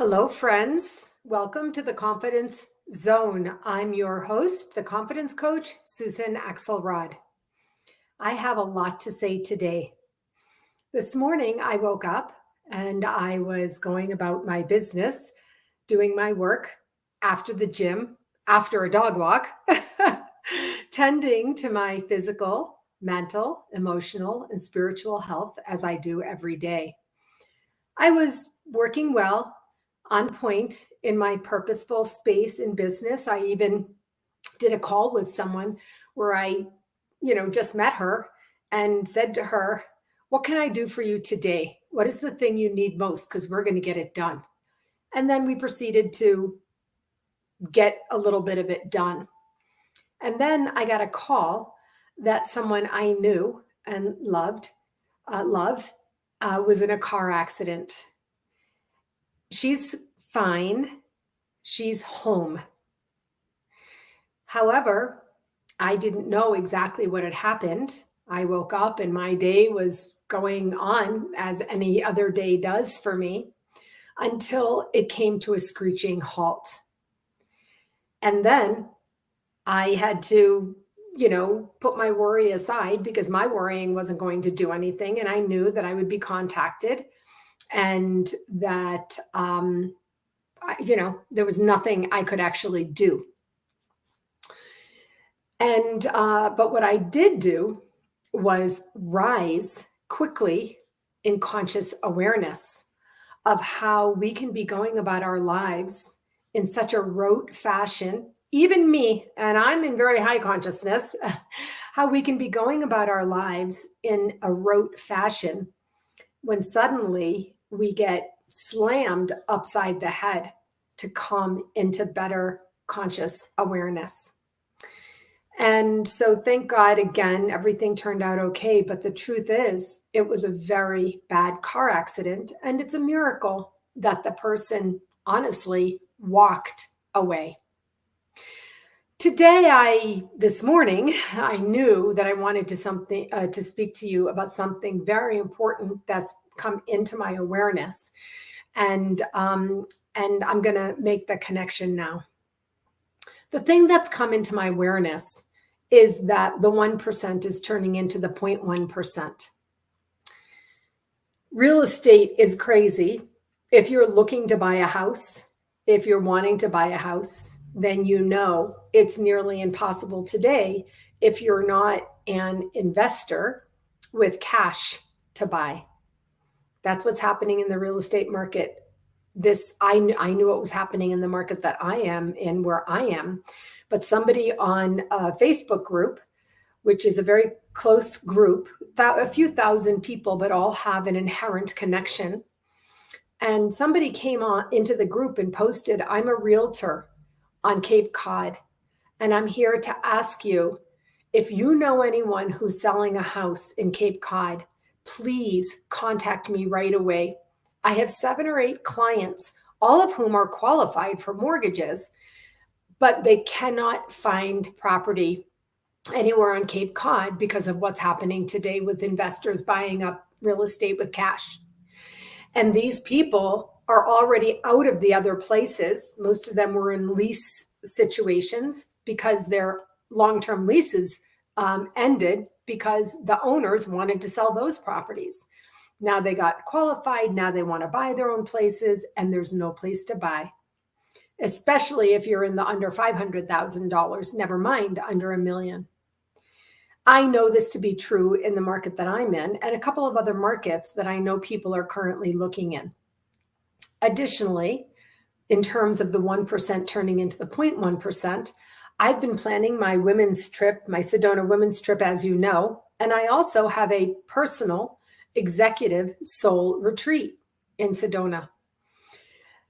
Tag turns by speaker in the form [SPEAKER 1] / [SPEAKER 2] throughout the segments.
[SPEAKER 1] Hello, friends. Welcome to the Confidence Zone. I'm your host, the confidence coach, Susan Axelrod. I have a lot to say today. This morning, I woke up and I was going about my business, doing my work after the gym, after a dog walk, tending to my physical, mental, emotional, and spiritual health as I do every day. I was working well, on point in my purposeful space in business. I even did a call with someone where I just met her and said to her, "What can I do for you today? What is the thing you need most? Because we're going to get it done." And then we proceeded to get a little bit of it done. And then I got a call that someone I knew and was in a car accident. She's fine. She's home. However, I didn't know exactly what had happened. I woke up and my day was going on as any other day does for me until it came to a screeching halt. And then I had to, put my worry aside because my worrying wasn't going to do anything. And I knew that I would be contacted and that, there was nothing I could actually do. And but what I did do was rise quickly in conscious awareness of how we can be going about our lives in such a rote fashion. Even me, and I'm in very high consciousness, how we can be going about our lives in a rote fashion when suddenly we get slammed upside the head to come into better conscious awareness. And so thank God, again, everything turned out okay. But the truth is, it was a very bad car accident. And it's a miracle that the person honestly walked away. This morning, I knew that I wanted to speak to you about something very important that's come into my awareness. And I'm going to make the connection now. The thing that's come into my awareness is that the 1% is turning into the 0.1%. Real estate is crazy. If you're looking to buy a house, if you're wanting to buy a house, then you know it's nearly impossible today if you're not an investor with cash to buy. That's what's happening in the real estate market. I knew what was happening in the market that I am in, where I am. But somebody on a Facebook group, which is a very close group, a few thousand people, but all have an inherent connection. And somebody came into the group and posted, "I'm a realtor on Cape Cod, and I'm here to ask you, if you know anyone who's selling a house in Cape Cod, please contact me right away. I have 7 or 8 clients, all of whom are qualified for mortgages, but they cannot find property anywhere on Cape Cod because of what's happening today with investors buying up real estate with cash." And these people are already out of the other places. Most of them were in lease situations because their long-term leases ended because the owners wanted to sell those properties. Now they got qualified. Now they want to buy their own places, and there's no place to buy, especially if you're in the under $500,000, never mind under $1 million. I know this to be true in the market that I'm in and a couple of other markets that I know people are currently looking in. Additionally, in terms of the 1% turning into the 0.1%, I've been planning my women's trip, my Sedona women's trip, as you know, and I also have a personal executive soul retreat in Sedona.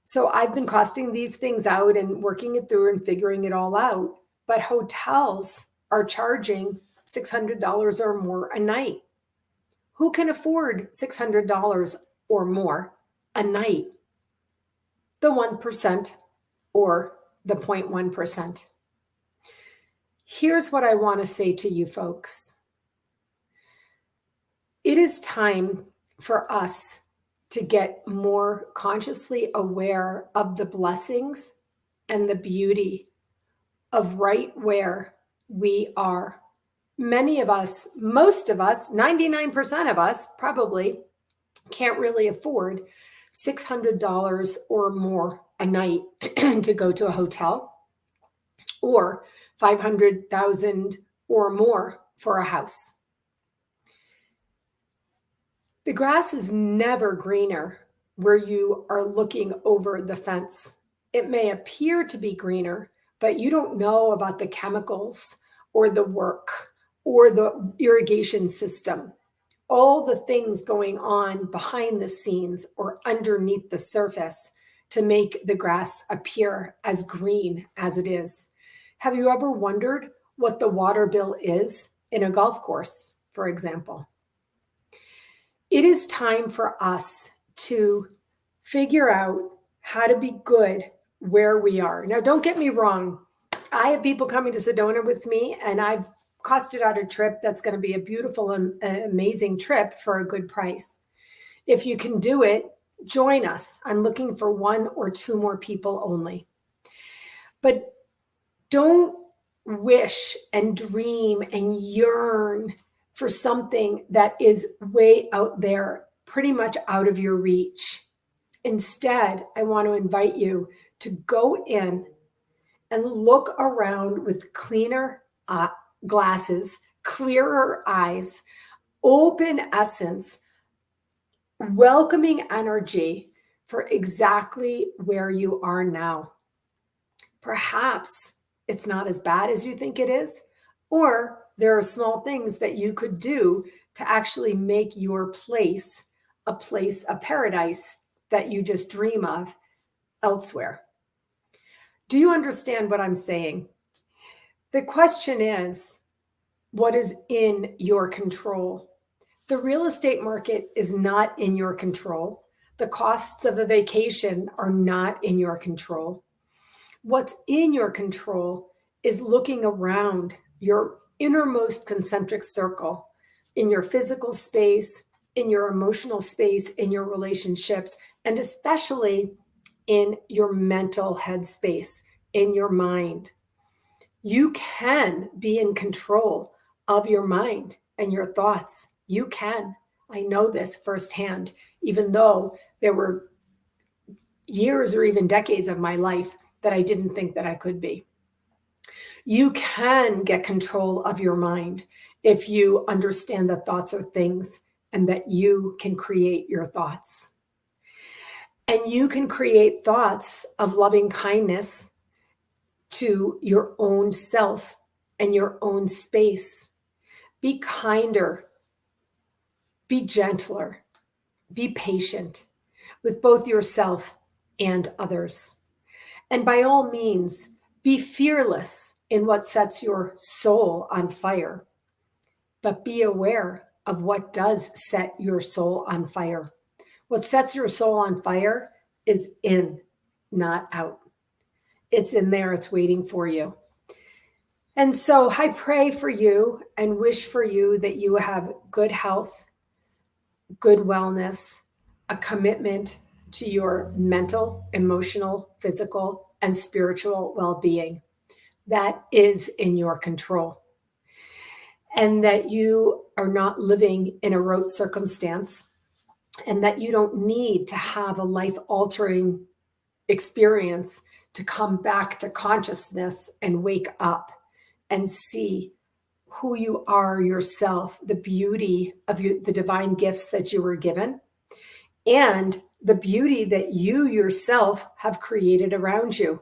[SPEAKER 1] So I've been costing these things out and working it through and figuring it all out. But hotels are charging $600 or more a night. Who can afford $600 or more a night? The 1% or the 0.1%. Here's what I want to say to you folks. It is time for us to get more consciously aware of the blessings and the beauty of right where we are. Many of us, most of us, 99% of us probably can't really afford $600 or more a night to go to a hotel, or 500,000 or more for a house. The grass is never greener where you are looking over the fence. It may appear to be greener, but you don't know about the chemicals or the work or the irrigation system, all the things going on behind the scenes or underneath the surface to make the grass appear as green as it is. Have you ever wondered what the water bill is in a golf course, for example? It is time for us to figure out how to be good where we are. Now, don't get me wrong. I have people coming to Sedona with me, and I've costed out a trip that's going to be a beautiful and amazing trip for a good price. If you can do it, join us. I'm looking for 1 or 2 more people only. But don't wish and dream and yearn for something that is way out there, pretty much out of your reach. Instead, I want to invite you to go in and look around with cleaner glasses, clearer eyes, open essence, welcoming energy for exactly where you are now. Perhaps it's not as bad as you think it is, or there are small things that you could do to actually make your place, a paradise that you just dream of elsewhere. Do you understand what I'm saying? The question is, what is in your control? The real estate market is not in your control. The costs of a vacation are not in your control. What's in your control is looking around your innermost concentric circle in your physical space, in your emotional space, in your relationships, and especially in your mental headspace, in your mind. You can be in control of your mind and your thoughts. You can. I know this firsthand, even though there were years or even decades of my life that I didn't think that I could be. You can get control of your mind if you understand that thoughts are things and that you can create your thoughts. And you can create thoughts of loving kindness to your own self and your own space. Be kinder, be gentler, be patient with both yourself and others. And by all means, be fearless in what sets your soul on fire, but be aware of what does set your soul on fire. What sets your soul on fire is in, not out. It's in there, it's waiting for you. And so I pray for you and wish for you that you have good health, good wellness, a commitment to your mental, emotional, physical, and spiritual well-being that is in your control. And that you are not living in a rote circumstance, and that you don't need to have a life-altering experience to come back to consciousness and wake up and see who you are yourself, the beauty of the divine gifts that you were given, and the beauty that you yourself have created around you.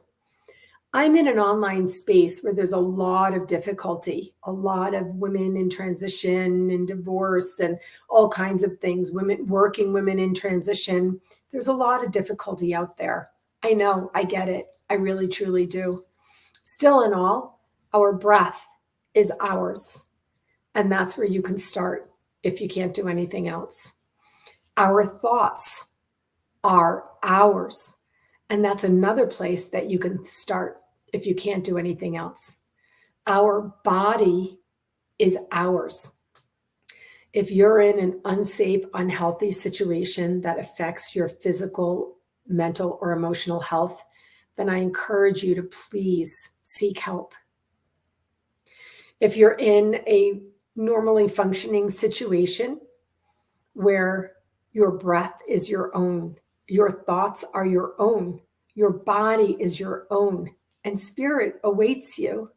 [SPEAKER 1] I'm in an online space where there's a lot of difficulty, a lot of women in transition and divorce and all kinds of things, working women in transition. There's a lot of difficulty out there. I know, I get it. I really, truly do. Still in all, our breath is ours. And that's where you can start if you can't do anything else. Our thoughts are ours. And that's another place that you can start if you can't do anything else. Our body is ours. If you're in an unsafe, unhealthy situation that affects your physical, mental, or emotional health, then I encourage you to please seek help. If you're in a normally functioning situation where your breath is your own, your thoughts are your own, your body is your own, and spirit awaits you,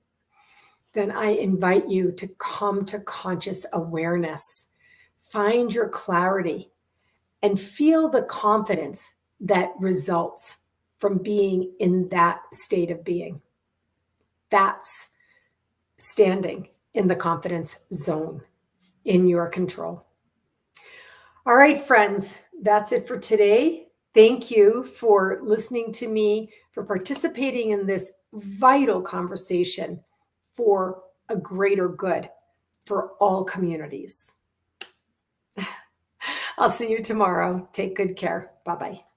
[SPEAKER 1] then I invite you to come to conscious awareness. Find your clarity and feel the confidence that results from being in that state of being. That's standing in the confidence zone, in your control. All right, friends, that's it for today. Thank you for listening to me, for participating in this vital conversation for a greater good for all communities. I'll see you tomorrow. Take good care. Bye-bye.